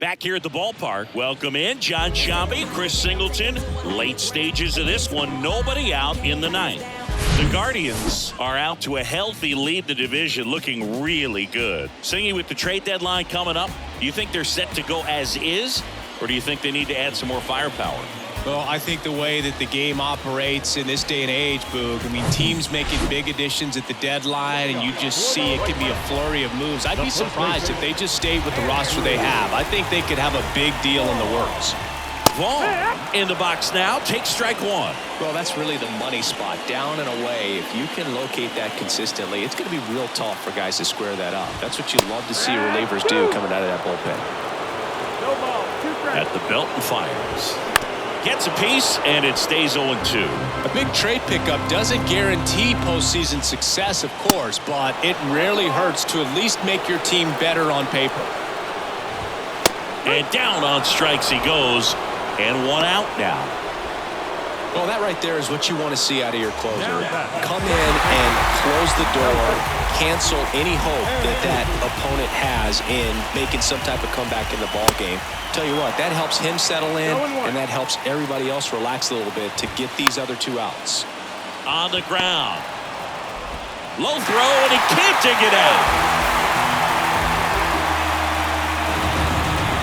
Back here at the ballpark, welcome in John Shambi, Chris Singleton. Late stages of this one, nobody out in the ninth. The Guardians are out to a healthy lead the division, looking really good. Singy, with the trade deadline coming up, do you think they're set to go as is, or do you think they need to add some more firepower? Well, I think the way that the game operates in this day and age, Boog, I mean, teams making big additions at the deadline, and you just see it can be a flurry of moves. I'd be surprised if they just stayed with the roster they have. I think they could have a big deal in the works. Vaughn in the box now, takes strike one. Well, that's really the money spot, down and away. If you can locate that consistently, it's going to be real tough for guys to square that up. That's what you love to see relievers do coming out of that bullpen. At the belt and fires. Gets a piece, and it stays 0-2. A big trade pickup doesn't guarantee postseason success, of course, but it rarely hurts to at least make your team better on paper. And down on strikes he goes, and one out now. Well, that right there is what you want to see out of your closer. Come in and close the door, cancel any hope that opponent has in making some type of comeback in the ball game. Tell you what, that helps him settle in, and that helps everybody else relax a little bit to get these other two outs. On the ground. Low throw, and he can't dig it out.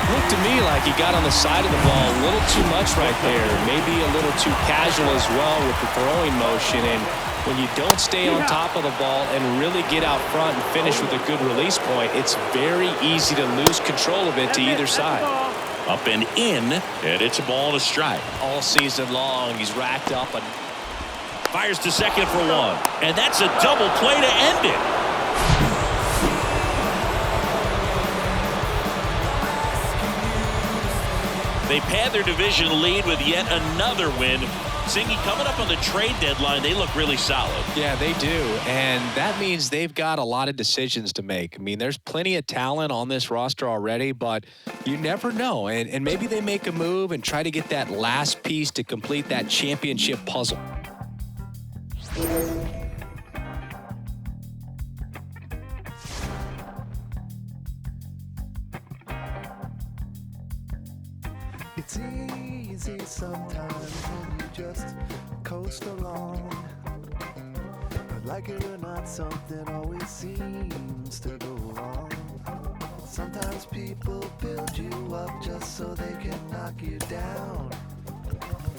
Looked to me like he got on the side of the ball a little too much right there. Maybe a little too casual as well with the throwing motion. And when you don't stay on top of the ball and really get out front and finish with a good release point, it's very easy to lose control of it to either side. Up and in, and it's a ball and a strike. All season long, he's racked up and fires to second for one. And that's a double play to end it. They pad their division lead with yet another win. Singy, coming up on the trade deadline, they look really solid. Yeah, they do. And that means they've got a lot of decisions to make. I mean, there's plenty of talent on this roster already, but you never know. And maybe they make a move and try to get that last piece to complete that championship puzzle. It's easy sometimes when you just coast along. But like it or not, something always seems to go wrong. Sometimes people build you up just so they can knock you down.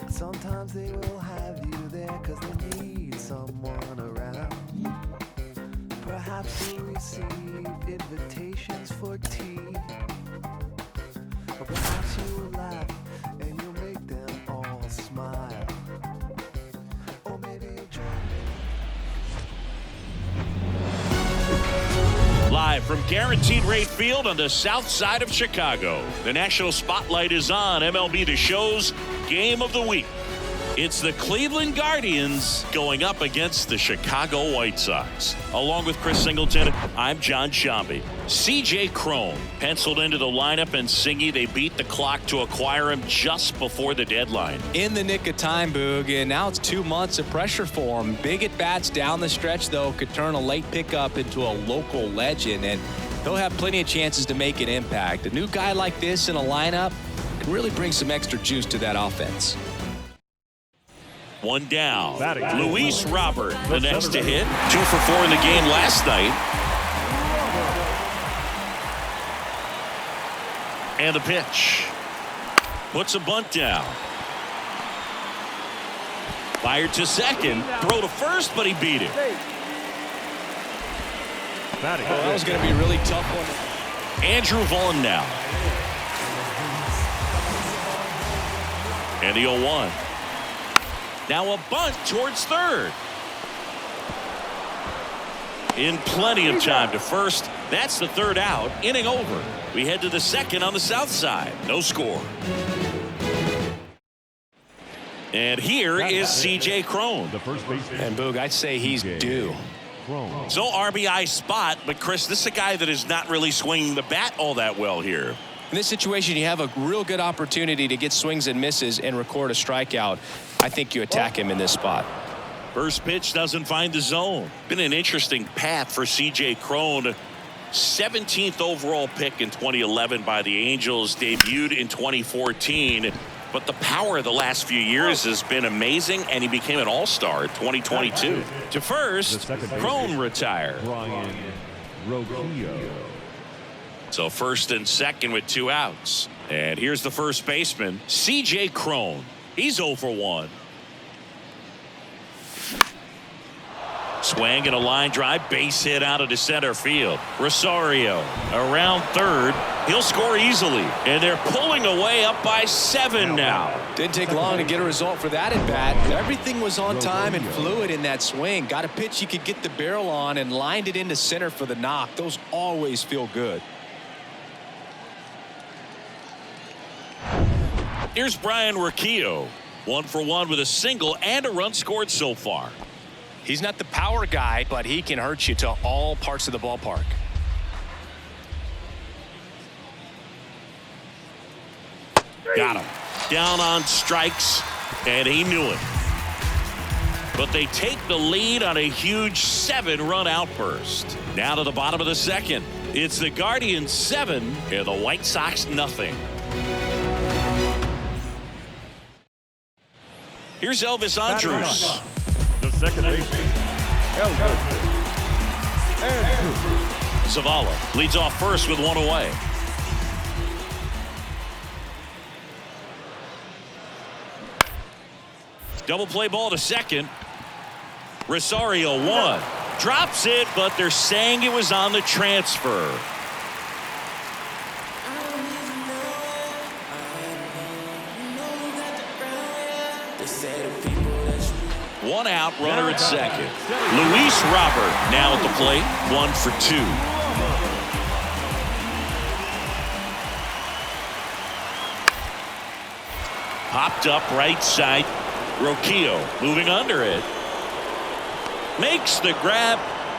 Sometimes they will have you there cause they need someone around. Perhaps you receive invitations for tea. Or perhaps you will laugh and you'll make them all smile. Or maybe you'll join me. Live from Guaranteed Rate Field on the south side of Chicago, the national spotlight is on MLB The Show's Game of the Week. It's the Cleveland Guardians going up against the Chicago White Sox. Along with Chris Singleton, I'm John Shambi. C.J. Cron penciled into the lineup, and Singy, they beat the clock to acquire him just before the deadline. In the nick of time, Boog, and now it's 2 months of pressure for him. Big at-bats down the stretch, though, could turn a late pickup into a local legend, and he'll have plenty of chances to make an impact. A new guy like this in a lineup can really bring some extra juice to that offense. One down. Luis Robert, the next to hit. 2 for 4 in the game last night. And the pitch. Puts a bunt down. Fired to second. Throw to first, but he beat it. Oh, that was going to be a really tough one. Andrew Vaughn now. And the 0-1. Now a bunt towards third. In plenty of time to first. That's the third out. Inning over. We head to the second on the south side. No score. And here is C.J. Cron. And Boog, I'd say he's due. So RBI spot, but Chris, this is a guy that is not really swinging the bat all that well here. In this situation, you have a real good opportunity to get swings and misses and record a strikeout. I think you attack him in this spot. First pitch doesn't find the zone. Been an interesting path for C.J. Cron. 17th overall pick in 2011 by the Angels, debuted in 2014. But the power of the last few years has been amazing, and he became an all-star in 2022. To first, Crone retired. So first and second with 2 outs. And here's the first baseman, C.J. Crone. He's 0 for 1. Swing and a line drive, base hit out into center field. Rosario around third. He'll score easily, and they're pulling away up by 7 now. Didn't take long to get a result for that at bat. Everything was on time and fluid in that swing. Got a pitch you could get the barrel on and lined it into center for the knock. Those always feel good. Here's Brian Rocchio, 1 for 1 with a single and a run scored so far. He's not the power guy, but he can hurt you to all parts of the ballpark. Got him. Down on strikes, and he knew it. But they take the lead on a huge 7-run outburst. Now to the bottom of the second. It's the Guardians 7 and the White Sox nothing. Here's Elvis Andrus. The second baseman, Zavala leads off first with 1 away. Double play ball to second. Rosario 1. Drops it, but they're saying it was on the transfer. One out, runner at second. Luis Robert now at the plate, 1 for 2. Popped up right side. Rocchio moving under it. Makes the grab,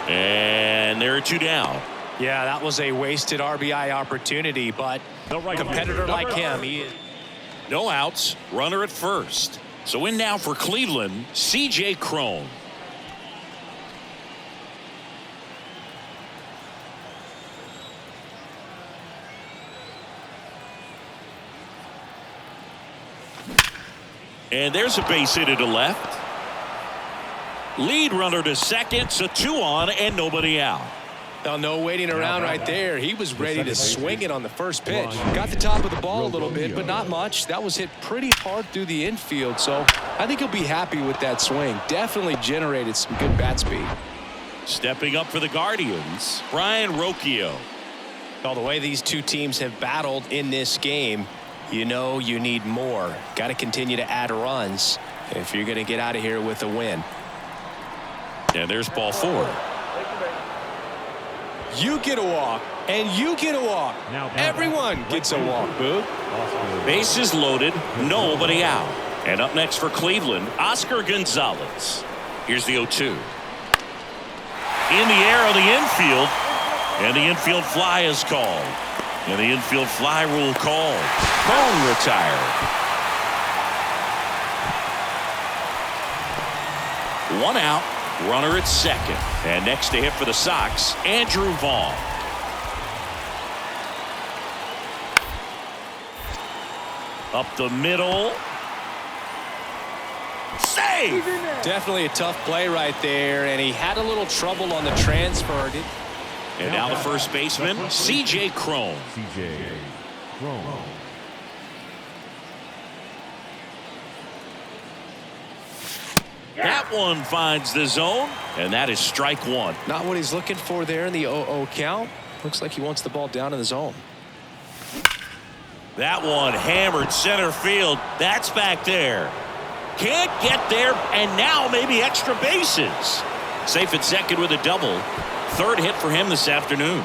and there are 2 down. Yeah, that was a wasted RBI opportunity, but a competitor like him, he is. No outs, runner at first. So in now for Cleveland, C.J. Crone. And there's a base hit to left. Lead runner to second, so 2 on and nobody out. Now, no waiting around right there. He was ready to swing it on the first pitch. Got the top of the ball a little bit, but not much. That was hit pretty hard through the infield, so I think he'll be happy with that swing. Definitely generated some good bat speed. Stepping up for the Guardians, Brian Rocchio. Well, the way these two teams have battled in this game, you know you need more. Got to continue to add runs if you're going to get out of here with a win. And there's ball 4. You get a walk, and you get a walk. Everyone gets a walk, Boo. Bases loaded, nobody out. And up next for Cleveland, Oscar Gonzalez. Here's the 0-2. In the air on the infield, and the infield fly is called. And the infield fly rule called. Crone retired. 1 out. Runner at second. And next to hit for the Sox, Andrew Vaughn. Up the middle. Save! Definitely a tough play right there, and he had a little trouble on the transfer. And now the first baseman, C.J. Crone. C.J. Crone. That one finds the zone, and that is strike 1. Not what he's looking for there in the 0-0 count. Looks like he wants the ball down in the zone. That one hammered center field. That's back there. Can't get there, and now maybe extra bases. Safe at second with a double. Third hit for him this afternoon.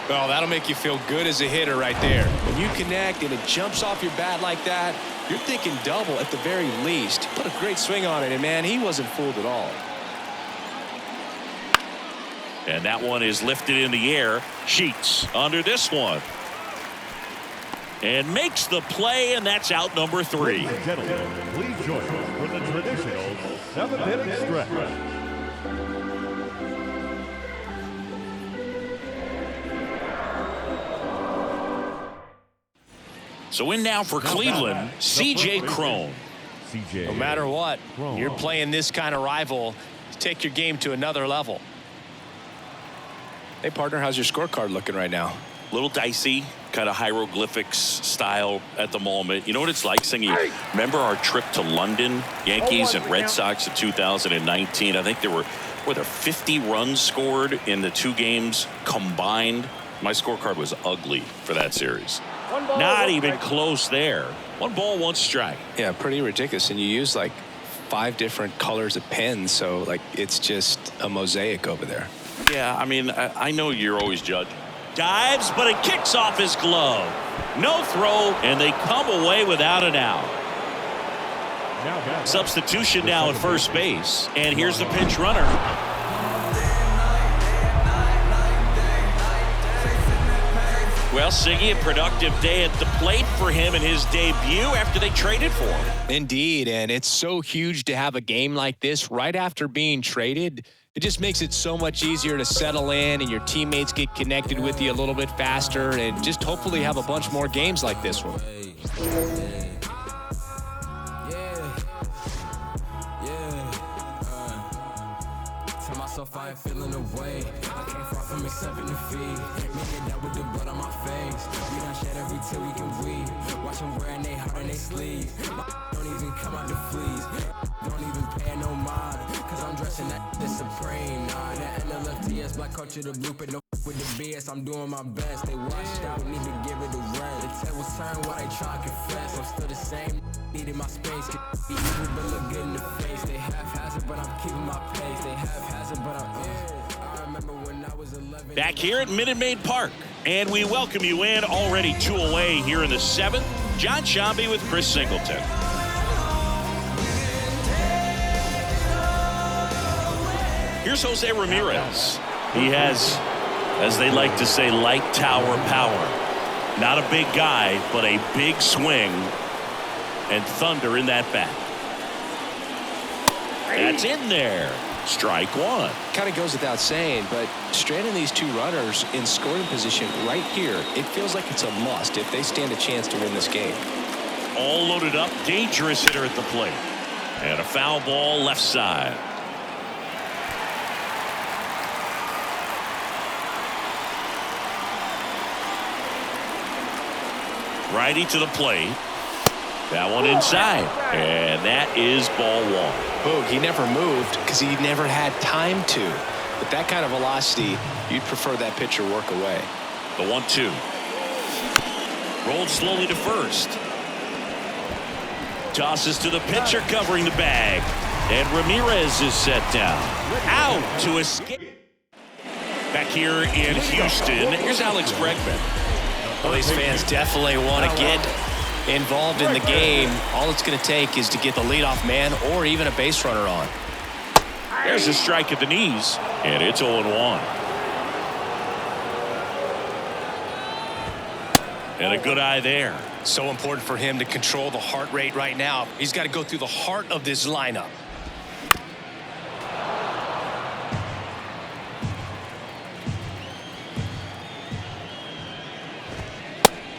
Well, that'll make you feel good as a hitter right there. When you connect and it jumps off your bat like that, you're thinking double at the very least. Put a great swing on it, and man, he wasn't fooled at all. And that one is lifted in the air. Sheets under this one. And makes the play, and that's out number 3. Ladies and gentlemen, please join us for the traditional 7-inning stretch. So in now for Cleveland, C.J. Cron. No matter what, you're playing this kind of rival, take your game to another level. Hey, partner, how's your scorecard looking right now? A little dicey, kind of hieroglyphics style at the moment. You know what it's like, Singy? Remember our trip to London, Yankees and Red Sox in 2019? I think there were 50 runs scored in the 2 games combined. My scorecard was ugly for that series. Not even close there. 1 ball, 1 strike. Yeah, pretty ridiculous. And you use like 5 different colors of pens, so like it's just a mosaic over there. Yeah, I mean, I know you're always judging. Dives, but it kicks off his glove. No throw, and they come away without an out. Substitution now at first base, and here's the pinch runner. Well, Siggy, a productive day at the plate for him in his debut after they traded for him. Indeed, and it's so huge to have a game like this right after being traded. It just makes it so much easier to settle in and your teammates get connected with you a little bit faster and just hopefully have a bunch more games like this one. I ain't feeling away. I came far from accepting defeat. Me and that with the blood on my face. We done shed every tear we can weep. Watch them wearing they heart and they sleeve. Don't even come out the fleas. Don't even pay no mind. Cause I'm dressing that the supreme. Nah, that NLFTS black culture the blueprint. No with the BS, I'm doing my best. They watched out, need to give it a rest. The tables turn while they try to confess. I'm still the same. Needed my space. Be evil but look good in the face. They half-hazard but I'm keeping my pace. They half-hazard but I remember when I was 11. Back here at Minute Maid Park, and we welcome you in. Already 2 away here in the 7th. John Shambi with Chris Singleton. Here's Jose Ramirez. He has, as they like to say, light tower power. Not a big guy, but a big swing and thunder in that bat. That's in there. Strike 1. Kind of goes without saying, but stranding these 2 runners in scoring position right here, it feels like it's a must if they stand a chance to win this game. All loaded up, dangerous hitter at the plate. And a foul ball left side. Righty to the plate. That one inside. And that is ball 1. Boog, he never moved because he never had time to. With that kind of velocity, you'd prefer that pitcher work away. The 1-2. Rolled slowly to first. Tosses to the pitcher covering the bag. And Ramirez is set down. Out to escape. Back here in Houston, here's Alex Bregman. Well, these fans definitely want to get involved in the game. All it's going to take is to get the leadoff man or even a base runner on. There's a strike at the knees, and it's 0-1. And a good eye there. So important for him to control the heart rate right now. He's got to go through the heart of this lineup.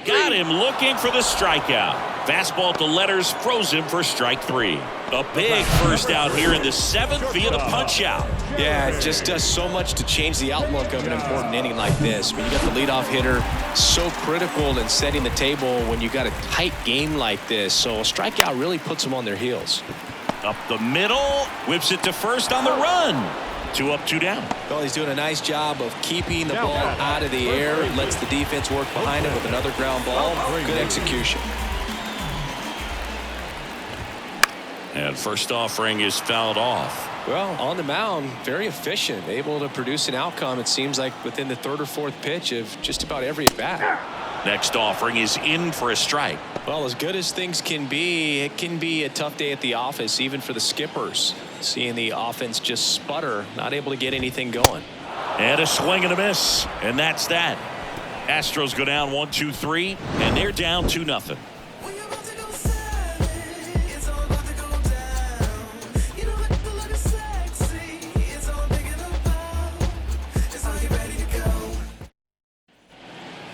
Got him looking for the strikeout. Fastball to letters, froze him for strike 3. A big first out here in the 7th via the punch out. Yeah, it just does so much to change the outlook of an important inning like this. When you got the leadoff hitter, so critical in setting the table when you got a tight game like this. So a strikeout really puts them on their heels. Up the middle, whips it to first on the run. 2 up, 2 down. Well, he's doing a nice job of keeping the ball out of the air. Lets the defense work behind him with another ground ball. Good execution. And first offering is fouled off. Well, on the mound, very efficient, able to produce an outcome, it seems like, within the 3rd or 4th pitch of just about every at bat. Next offering is in for a strike. Well, as good as things can be, it can be a tough day at the office, even for the skippers. Seeing the offense just sputter, not able to get anything going. And a swing and a miss. And that's that. Astros go down 1-2-3, and they're down 2-0.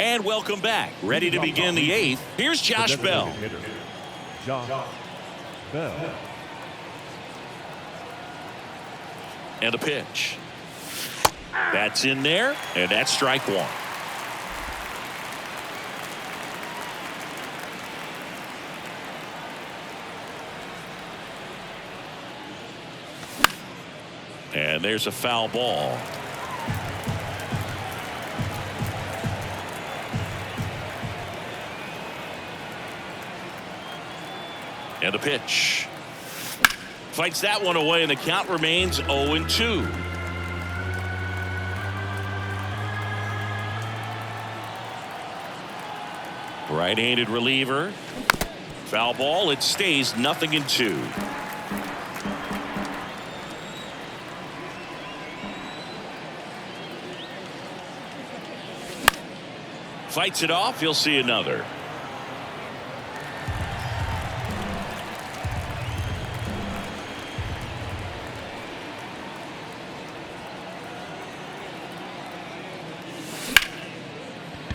And welcome back. Ready to begin the 8th. Here's Josh Bell. Josh Bell. And a pitch. That's in there, and that's strike one. And there's a foul ball. And a pitch. Fights that one away, and the count remains 0-2. Right-handed reliever. Foul ball. It stays 0-2. Fights it off. You'll see another.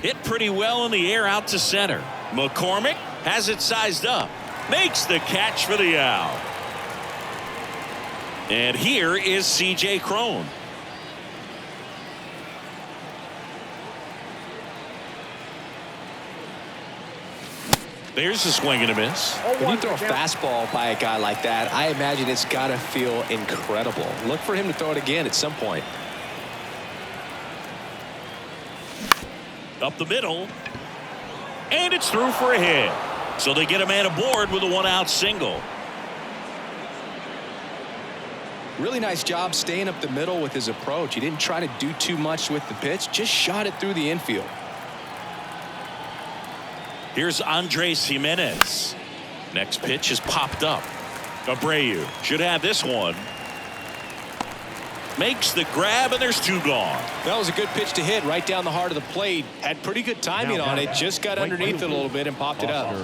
Hit pretty well in the air out to center. McCormick has it sized up. Makes the catch for the out. And here is C.J. Cron. There's a swing and a miss. When you throw a fastball by a guy like that, I imagine it's got to feel incredible. Look for him to throw it again at some point. Up the middle. And it's through for a hit. So they get a man aboard with a one-out single. Really nice job staying up the middle with his approach. He didn't try to do too much with the pitch, just shot it through the infield. Here's Andres Jimenez. Next pitch is popped up. Abreu should have this one. Makes the grab, and there's two gone. That was a good pitch to hit right down the heart of the plate. Had pretty good timing on it. Just got underneath it a little bit and popped it up.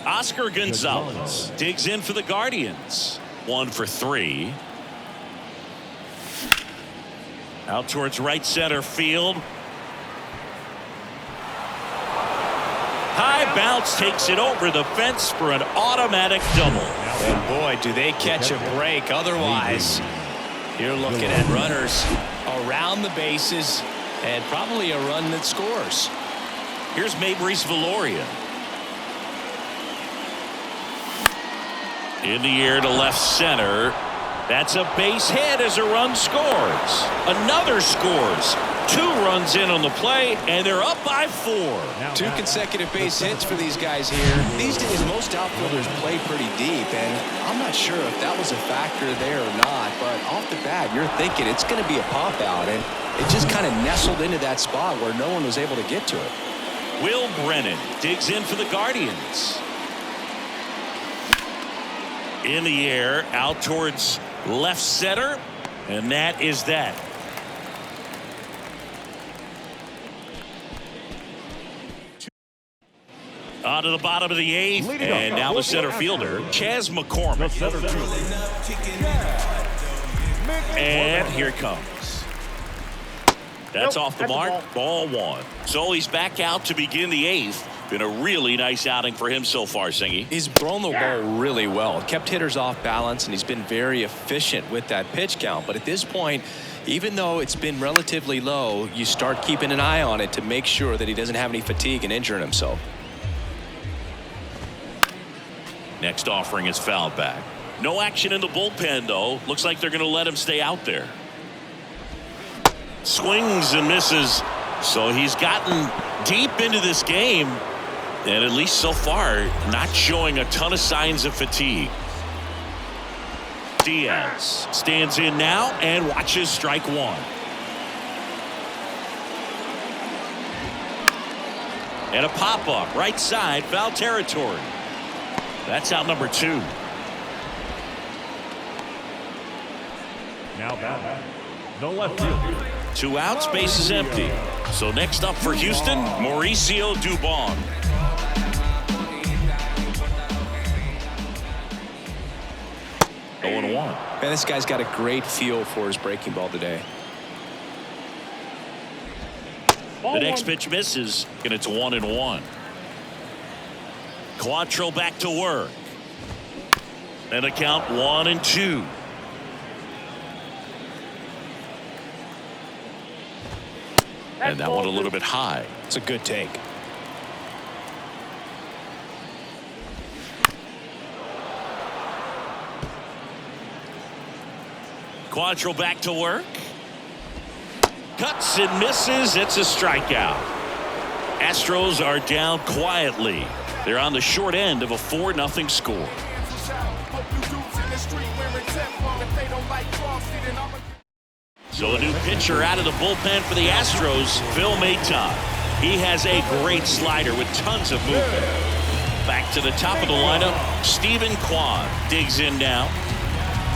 Oscar Gonzalez digs in for the Guardians. 1 for 3. Out towards right center field. High bounce takes it over the fence for an automatic double. And boy, do they catch a break. Otherwise, you're looking at runners around the bases and probably a run that scores. Here's Mabrice Viloria. In the air to left center. That's a base hit as a run scores. Another scores. 2 runs in on the play, and they're up by 4. 2 consecutive base hits for these guys here. These days, most outfielders play pretty deep, and I'm not sure if that was a factor there or not, but off the bat, you're thinking it's going to be a pop-out, and it just kind of nestled into that spot where no one was able to get to it. Will Brennan digs in for the Guardians. In the air, out towards left center, and that is that. On to the bottom of the 8th, and now the center fielder, Chas McCormick. And here it comes. That's off the mark, ball 1. So he's back out to begin the 8th. Been a really nice outing for him so far, Singy. He's thrown the ball really well. Kept hitters off balance, and he's been very efficient with that pitch count. But at this point, even though it's been relatively low, you start keeping an eye on it to make sure that he doesn't have any fatigue and injuring himself. Next offering is fouled back. No action in the bullpen, though. Looks like they're going to let him stay out there. Swings and misses. So he's gotten deep into this game, and at least so far, not showing a ton of signs of fatigue. Diaz stands in now and watches strike 1. And a pop-up right side, foul territory. That's out number 2. Now back. No left field. 2 outs, base is empty. So next up for Houston, Mauricio Dubon. Going 1. Man, this guy's got a great feel for his breaking ball today. The next pitch misses, and it's 1-1. Quantrill back to work. And the count 1-2. And that one a little bit high. It's a good take. Quantrill back to work. Cuts and misses. It's a strikeout. Astros are down quietly. They're on the short end of a 4-0 score. So a new pitcher out of the bullpen for the Astros, Phil Maton. He has a great slider with tons of movement. Back to the top of the lineup, Stephen Kwan digs in now.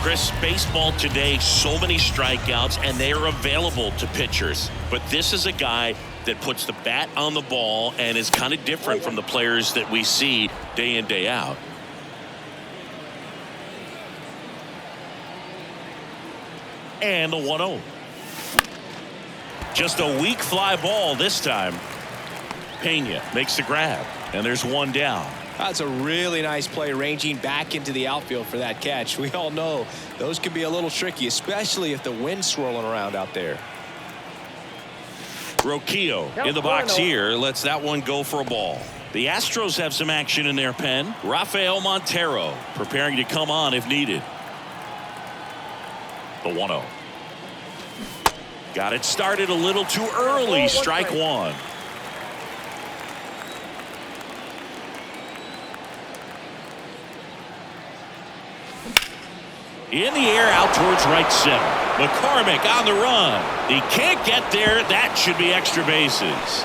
Chris, baseball today, so many strikeouts, and they are available to pitchers. But this is a guy that puts the bat on the ball and is kind of different from the players that we see day in, day out. And the 1-0. Just a weak fly ball this time. Pena makes the grab, and there's one down. That's a really nice play, ranging back into the outfield for that catch. We all know those can be a little tricky, especially if the wind's swirling around out there. Roquillo in the box here lets that one go for a ball. The Astros have some action in their pen. Rafael Montero preparing to come on if needed. The 1-0. Got it started a little too early. Strike one. In the air out towards right center. McCormick on the run. He can't get there. That should be extra bases.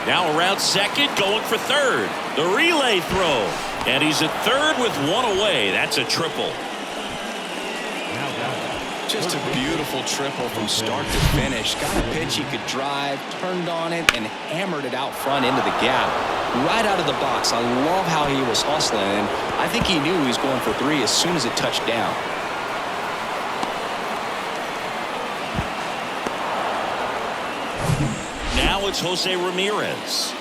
Now around second, going for third. The relay throw. And he's at third with one away. That's a triple. Just a beautiful triple from start to finish. Got a pitch he could drive, turned on it, and hammered it out front into the gap. Right out of the box. I love how he was hustling, and I think he knew he was going for three as soon as it touched down. Now it's Jose Ramirez.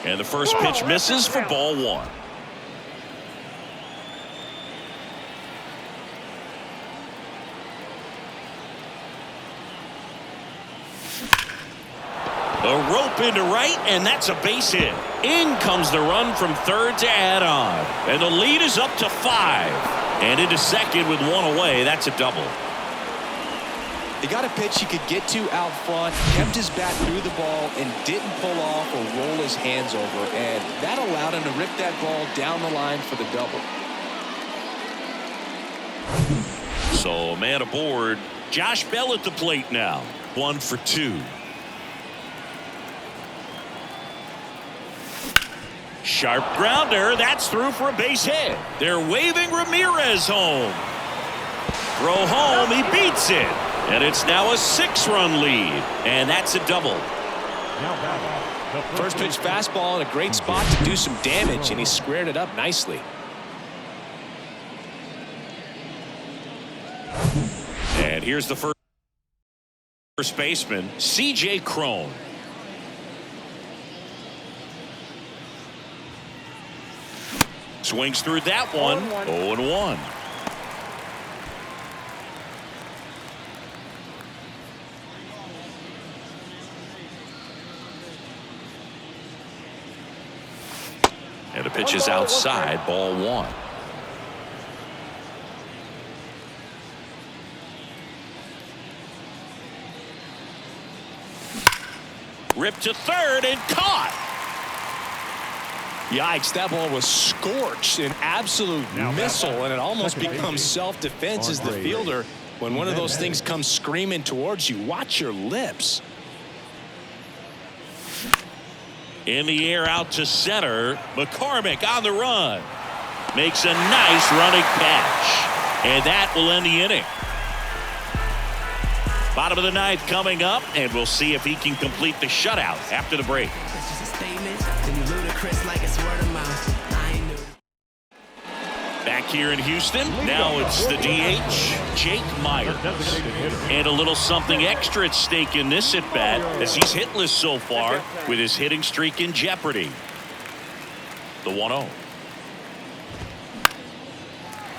And the first pitch misses for ball one. A rope into right, and that's a base hit. In comes the run from third to add on. And the lead is up to 5. And into second with one away. That's a double. He got a pitch he could get to out front, kept his bat through the ball, and didn't pull off or roll his hands over. And that allowed him to rip that ball down the line for the double. So a man aboard. Josh Bell at the plate now. 1 for 2. Sharp grounder. That's through for a base hit. They're waving Ramirez home. Throw home. He beats it. And it's now a 6-run lead. And that's a double. First pitch fastball in a great spot to do some damage, and he squared it up nicely. And here's the first baseman, C.J. Cron. Swings through that one. 0-1. And the pitch is outside, ball 1. Ripped to third and caught. Yikes, that ball was scorched, an absolute missile, and it almost becomes self-defense as the fielder. When one of those things comes screaming towards you, watch your lips. In the air out to center. McCormick on the run. Makes a nice running catch. And that will end the inning. Bottom of the 9th coming up, and we'll see if he can complete the shutout after the break. Back here in Houston, now it's the DH, Jake Myers. And a little something extra at stake in this at-bat as he's hitless so far with his hitting streak in jeopardy. The 1-0.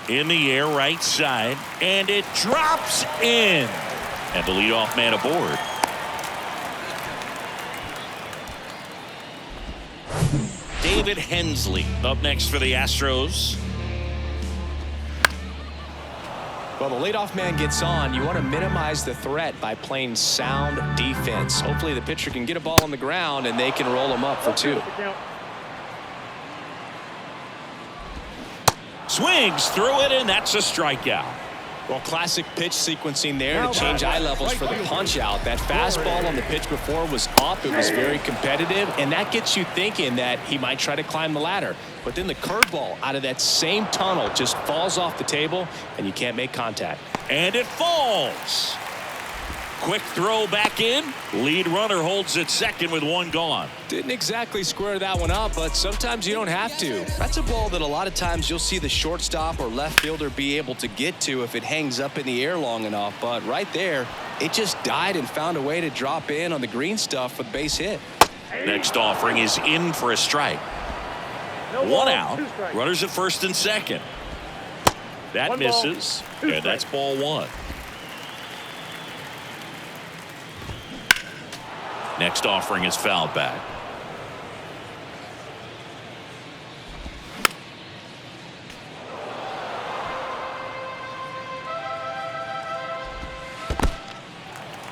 In the air, right side, and it drops in. And the leadoff man aboard. David Hensley up next for the Astros. Well, the leadoff man gets on. You want to minimize the threat by playing sound defense. Hopefully the pitcher can get a ball on the ground and they can roll him up for 2. Swings through it, and that's a strikeout. Well, classic pitch sequencing there to change eye levels for the punch out. That fastball on the pitch before was up. It was very competitive, and that gets you thinking that he might try to climb the ladder. But then the curveball out of that same tunnel just falls off the table, and you can't make contact. And it falls. Quick throw back in. Lead runner holds at second with 1 gone. Didn't exactly square that one up, but sometimes you don't have to. That's a ball that a lot of times you'll see the shortstop or left fielder be able to get to if it hangs up in the air long enough. But right there, it just died and found a way to drop in on the green stuff with base hit. Next offering is in for a strike. 1 out. Runners at first and second. That misses, and that's ball 1. Next offering is fouled back.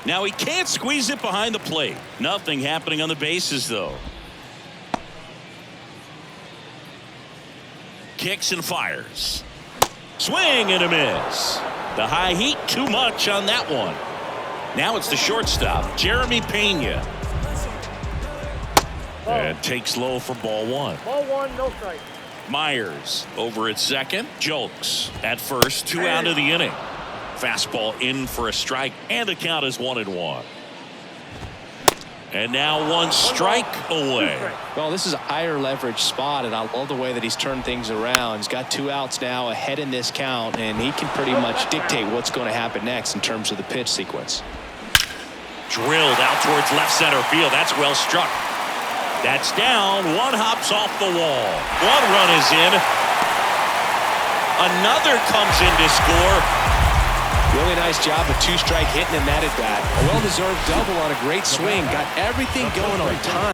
Now he can't squeeze it behind the plate. Nothing happening on the bases, though. Kicks and fires. Swing and a miss. The high heat, too much on that one. Now it's the shortstop, Jeremy Pena. And takes low for ball 1. Ball 1, no strike. Myers over at second. Jolks at first. 2 out of the inning. Fastball in for a strike, and the count is 1-1. And now 1 strike away. Well, this is a higher leverage spot, and I love the way that he's turned things around. He's got 2 outs now ahead in this count, and he can pretty much dictate what's going to happen next in terms of the pitch sequence. Drilled out towards left center field. That's well struck. That's down. 1 hops off the wall. 1 run is in. Another comes in to score. Really nice job of 2-strike hitting in that at bat. A well-deserved double on a great swing. Got everything going on time.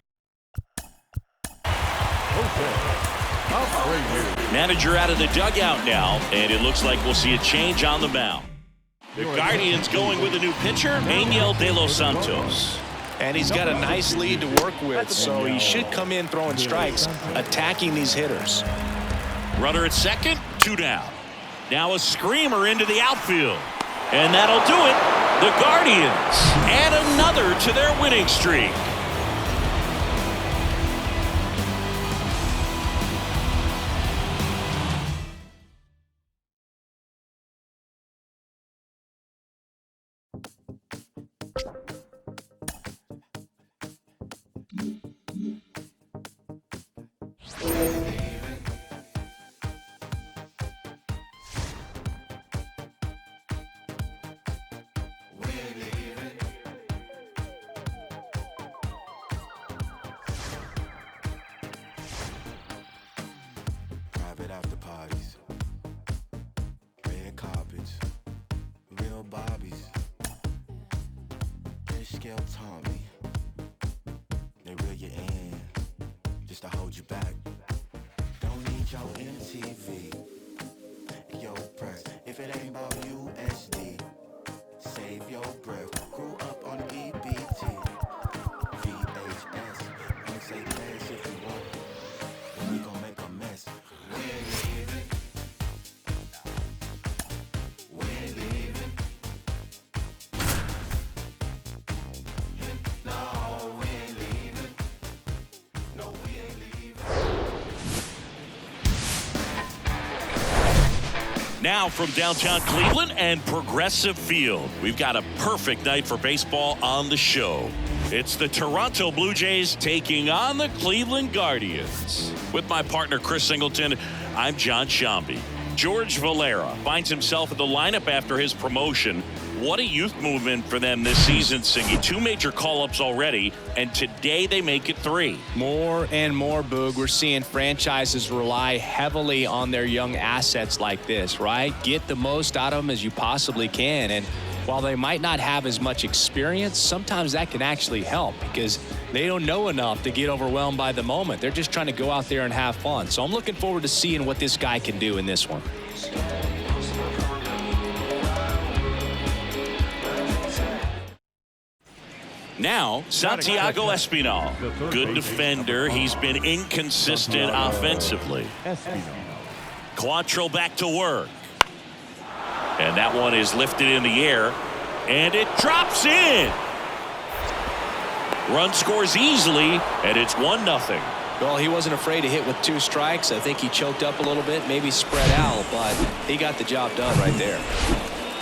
Manager out of the dugout now, and it looks like we'll see a change on the mound. The Guardians going with a new pitcher, Angel De Los Santos. And he's got a nice lead to work with, so he should come in throwing strikes, attacking these hitters. Runner at second, 2 down. Now a screamer into the outfield. And that'll do it. The Guardians add another to their winning streak. Private after parties, red carpets, real bobbies. Fish scale taught me they reel you in just to hold you back. Don't need your MTV, your press. If it ain't about USD, save your breath. Grew up on EBT, VHS. Don't say less if you want. We gon' make a mess. Now from downtown Cleveland and Progressive Field, we've got a perfect night for baseball on the show. It's the Toronto Blue Jays taking on the Cleveland Guardians. With my partner Chris Singleton, I'm John Shambi. George Valera finds himself in the lineup after his promotion. What a youth movement for them this season, Singy. 2 major call-ups already, and today they make it 3. More and more, Boog. We're seeing franchises rely heavily on their young assets like this, right? Get the most out of them as you possibly can. And while they might not have as much experience, sometimes that can actually help because they don't know enough to get overwhelmed by the moment. They're just trying to go out there and have fun. So I'm looking forward to seeing what this guy can do in this one. Now, Santiago Espinal. Good defender. He's been inconsistent offensively. Quantrill back to work. And that one is lifted in the air. And it drops in. Run scores easily, and it's 1-0. Well, he wasn't afraid to hit with 2 strikes. I think he choked up a little bit, maybe spread out, but he got the job done right there.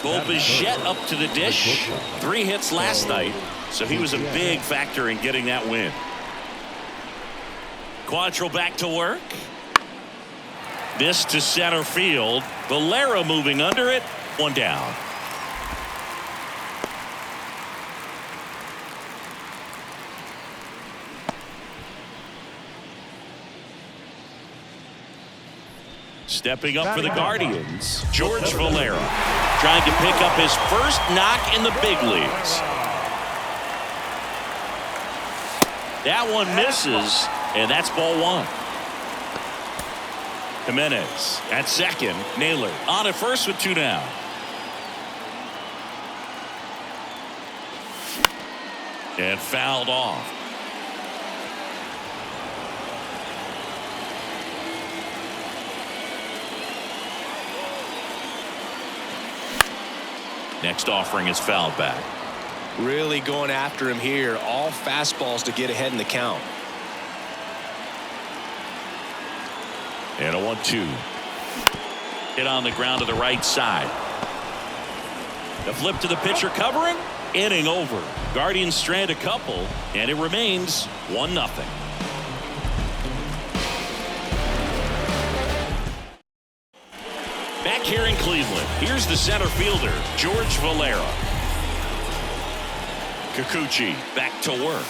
Bo Bichette up to the dish. 3 hits last night, so he was a big factor in getting that win. Quantrill back to work. This to center field. Valera moving under it. 1 down. Stepping up for the Guardians, George Valera, trying to pick up his first knock in the big leagues. That one misses, and that's ball 1. Jimenez at second. Naylor on at first with 2 down. And fouled off. Next offering is fouled back. Really going after him here. All fastballs to get ahead in the count. And a 1-2. Hit on the ground to the right side. The flip to the pitcher covering. Inning over. Guardians strand a couple, and it remains 1-0. Back here in Cleveland, here's the center fielder, George Valera. Kikuchi back to work.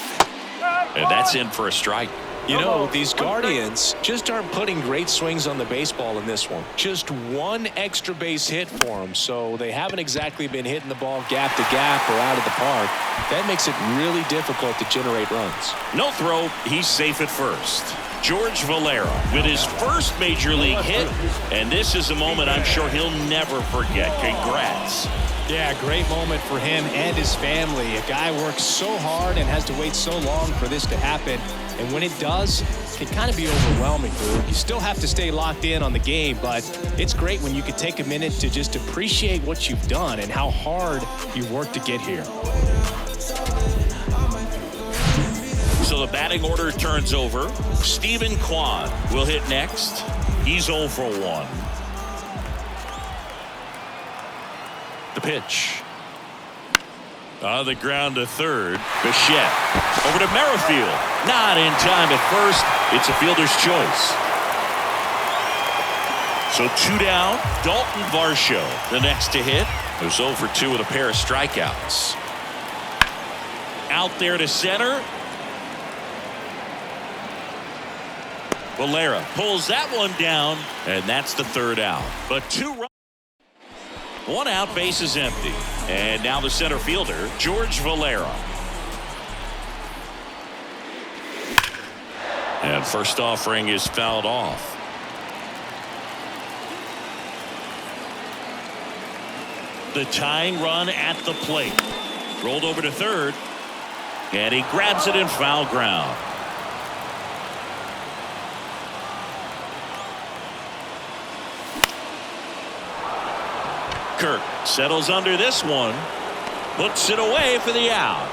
And that's in for a strike. You know, these Guardians just aren't putting great swings on the baseball in this one. Just 1 extra base hit for them, so they haven't exactly been hitting the ball gap to gap or out of the park. That makes it really difficult to generate runs. No throw. He's safe at first. George Valera with his first major league hit, and this is a moment I'm sure he'll never forget. Congrats. Yeah, great moment for him and his family. A guy works so hard and has to wait so long for this to happen. And when it does, it can kind of be overwhelming, dude. You still have to stay locked in on the game, but it's great when you can take a minute to just appreciate what you've done and how hard you worked to get here. So the batting order turns over. Stephen Kwan will hit next. He's 0 for 1. The pitch. On the ground to third. Bichette. Over to Merrifield. Not in time at first. It's a fielder's choice. So 2 down. Dalton Varsho, the next to hit. Who's 0 for 2 with a pair of strikeouts. Out there to center. Valera pulls that one down, and that's the 3rd out. But 2 runs. 1 out, base is empty. And now the center fielder, George Valera. And first offering is fouled off. The tying run at the plate. Rolled over to third. And he grabs it in foul ground. Kirk settles under this one. Puts it away for the out.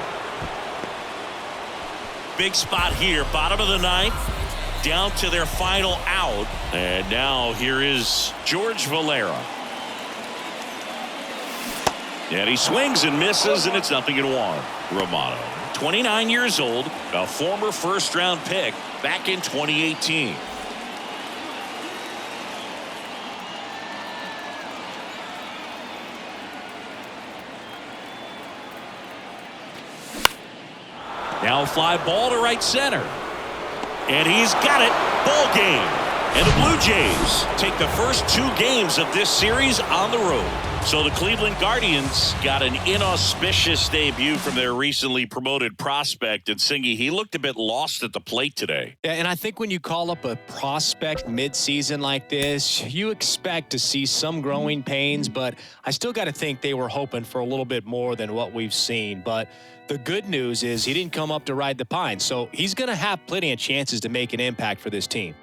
Big spot here. Bottom of the 9th. Down to their final out. And now here is George Valera. And he swings and misses, and it's 0-1. Romano, 29 years old, a former first-round pick back in 2018. Now fly ball to right center. And he's got it. Ball game. And the Blue Jays take the first 2 games of this series on the road. So the Cleveland Guardians got an inauspicious debut from their recently promoted prospect. And Singy, he looked a bit lost at the plate today. Yeah, and I think when you call up a prospect midseason like this, you expect to see some growing pains, but I still got to think they were hoping for a little bit more than what we've seen. But the good news is he didn't come up to ride the pine, so he's going to have plenty of chances to make an impact for this team.